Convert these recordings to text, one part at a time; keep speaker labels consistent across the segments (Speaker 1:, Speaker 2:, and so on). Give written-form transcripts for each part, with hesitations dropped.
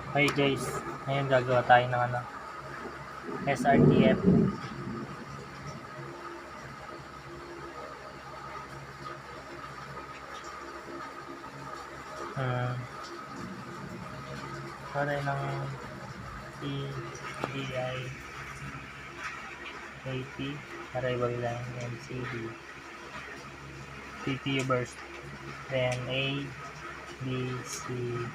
Speaker 1: Hey guys, ngayon gagawa tayo ng SRTF. Para ng EDI AP, arrival line, MCD, CPU burst, then A, B, C, D.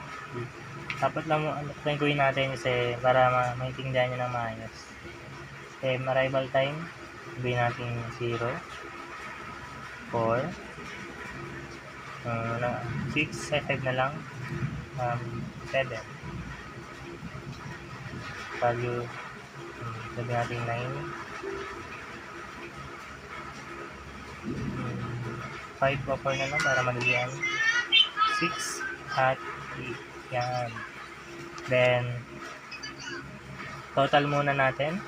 Speaker 1: Dapat lang ang gawin natin kasi para maintindihan nyo ng maayos. Arrival time, gawin natin 0, 4, 6, 5 na lang, 7. Value, sabi natin 9, 5 o 4 na lang para madalian, 6 at 8. Yan. Then, total muna natin,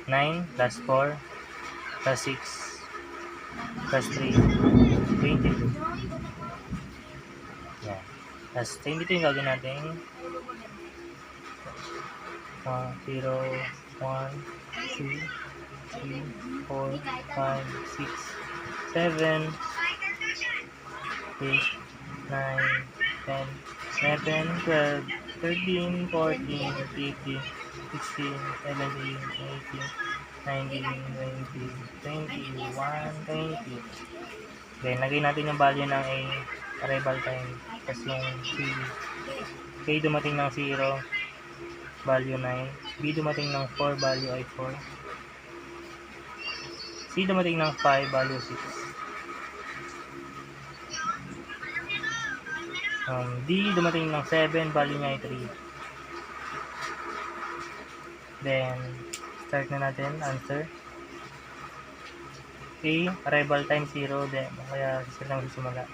Speaker 1: 9 plus 4 plus 6 plus 3, 22. Yan. Tapos, dito yung gagawin natin. 0, 1, 2, 3, 4, 5, 6, 7, 8, 9, 10, 11, 12, 13, 14, 15, 16, 17, 18, 19, 20, 21, 20. Okay, lagay natin yung value ng A, arrival time, kasi yung C. K dumating ng 0, value 9. B dumating ng 4, value ay 4. C dumating ng 5, value 6. D dumating ng 7, value niya ay 3. Then, start na natin, answer. A, arrival time 0, then, kaya sila lang susimula.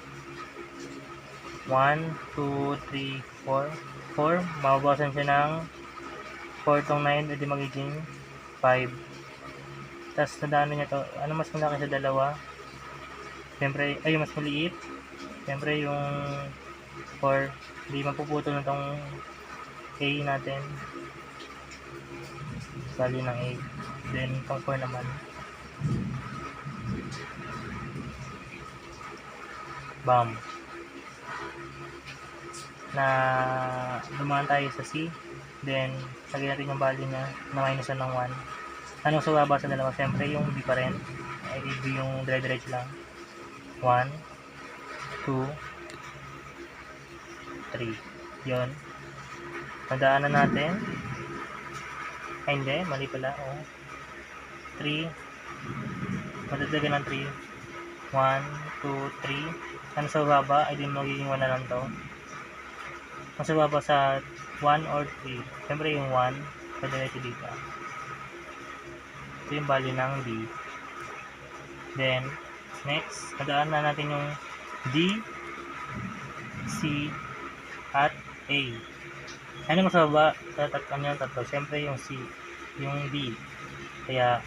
Speaker 1: 1, 2, 3, 4. 4, mababawasan siya ng 4 tong 9, edi magiging 5. Tapos, nadaanan niya to, ano mas malaki sa dalawa? Siyempre, ay, mas maliit. Siyempre, yung 4, hindi mapuputol na tong A natin. Value ng A. Then, itong 4 naman. Bam. Na dumaan tayo sa C. Then, lagay natin yung value niya na minus ng 1. Anong sumaba sa dalawa? Siyempre, yung B pa rin. Ay, B yung dire-diretso lang. 1, 2, 3. Yun. Nadaanan natin. Ay, hindi. Mali pala. 3. Madadagan ng 3. 1, 2, 3. Ano sa baba? Ay, di magiging 1 na lang to. Ang sa baba sa 1 or 3. Siyempre yung 1. Padiretso dito. Ito yung value ng B. Then, next, nadaan na natin yung D, C, at A. Ano mas baba sa tatlo? Siyempre yung C, yung D. Kaya,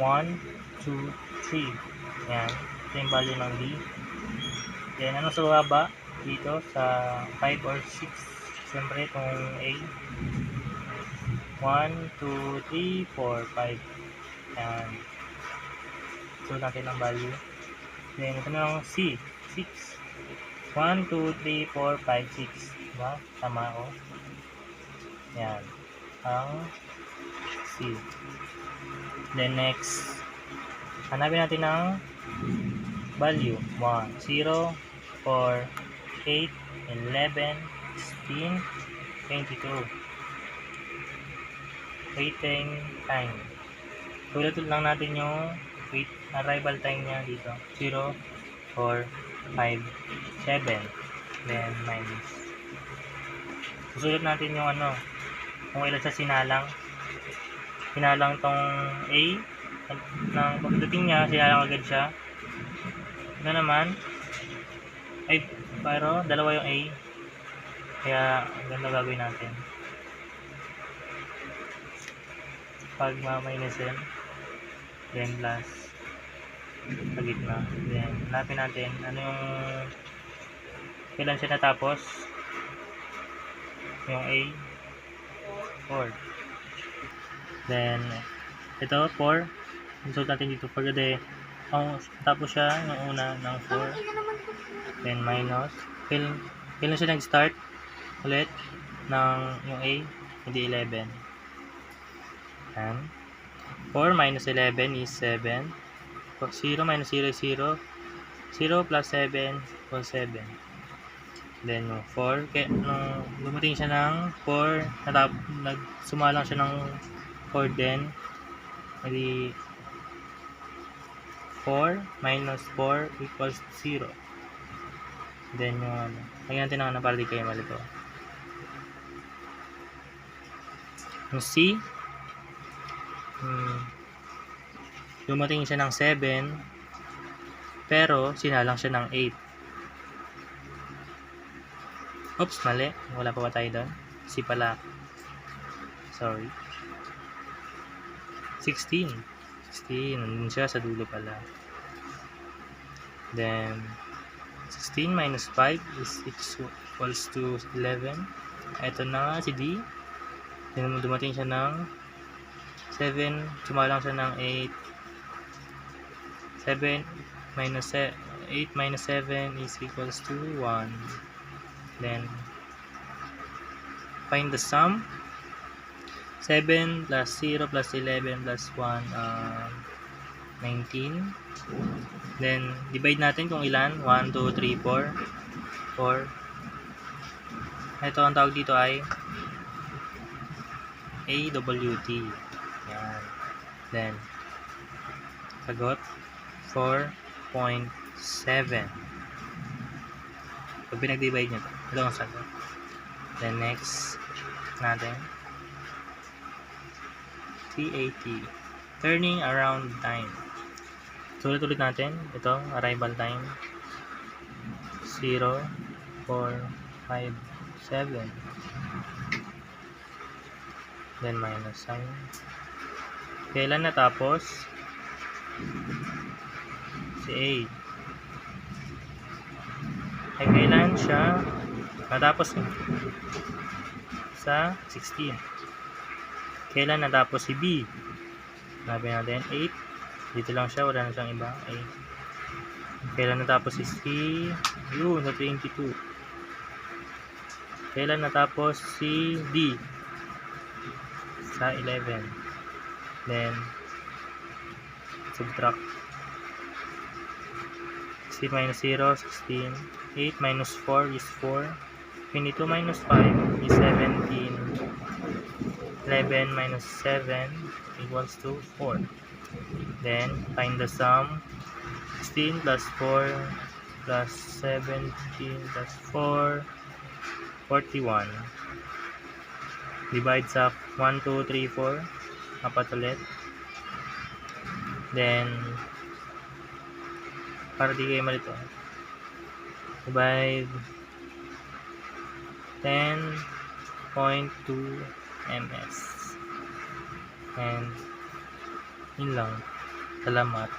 Speaker 1: 1, 2, 3. Yan. Ito yung value ng D. Then, ano sa baba? Dito sa 5 or 6. Siyempre itong A. 1, 2, 3, 4, 5. Yan. So, natin ang value. Then, ito na yung C. 6. 1, 2, 3, 4, 5, 6. Diba? Tama o. Yan. Ang C. Then, next. Hanapin natin ang value. 1, 0, 4, 8, 11, 16, 22. Waiting time. Tulad lang natin yung arrival time niya dito. 0, 4, 5, 7. Then, minus. Susulat natin yung kung ilan sa sinalang. Sinalang tong A. Nang pagdating niya, sinalang agad siya. Ito naman. Ay, pero dalawa yung A. Kaya, ganda gagawin natin. Pag ma-minusin, then plus sa gitna. Then, hanapin natin ano yung kailan siya natapos. Yung A, 4. Then, ito, 4. Insult natin dito 4 kasi tapos siya yung una ng 4. Then, minus. Kailan siya nag-start ulit ng yung A, hindi 11. Yan. 4 minus 11 is 7. 0 minus 0 is 0. 0 plus 7 equals 7. Then, yung 4, nung dumating siya ng 4, nagsumalang siya ng 4 din. Hindi 4 minus 4 equals 0. Then, yung lagyan natin ng para di kayo malito. Yung C, dumating siya ng 7, pero sinalang siya ng 8. Oops, mali. Wala pa ba tayo doon? C pala. Sorry. 16. Nandun siya sa dulo pala. Then, 16 minus 5 is equals to 11. Ito na nga si D. Then, dumating siya ng 7. Sumalang siya ng 8. 8 minus 7 is equals to 1. Then, find the sum. 7 plus 0 plus 11 plus 1, 19. Then, divide natin kung ilan. 1, 2, 3, 4. 4. Ito, ang tawag dito ay AWT. Yan. Then, sagot, 4.7. Pag pinag-divide nyo, ito ang sagot. Then, next natin. TAT. Turning around time. Sulit-ulit natin. Ito, arrival time. 0, 4, 5, 7. Then, minus sign. Kailan natapos? Si A. Ay, kailan siya natapos sa 16. Kailan natapos si B? Sabi natin 8. Dito lang siya, wala na siyang iba. 8. Kailan natapos si C? Yun, sa 22. Kailan natapos si D? Sa 11. Then, subtract. 16 minus 0, 16. 8 minus 4 is 4. 22 minus 5 is 17. 11 minus 7 equals to 4. Then, find the sum. 16 plus 4 plus 17 plus 4, 41. Divide sa 1, 2, 3, 4. Apat ulit. Then, para di kayo malito, divide 10.2 ms. And, yun lang. Salamat.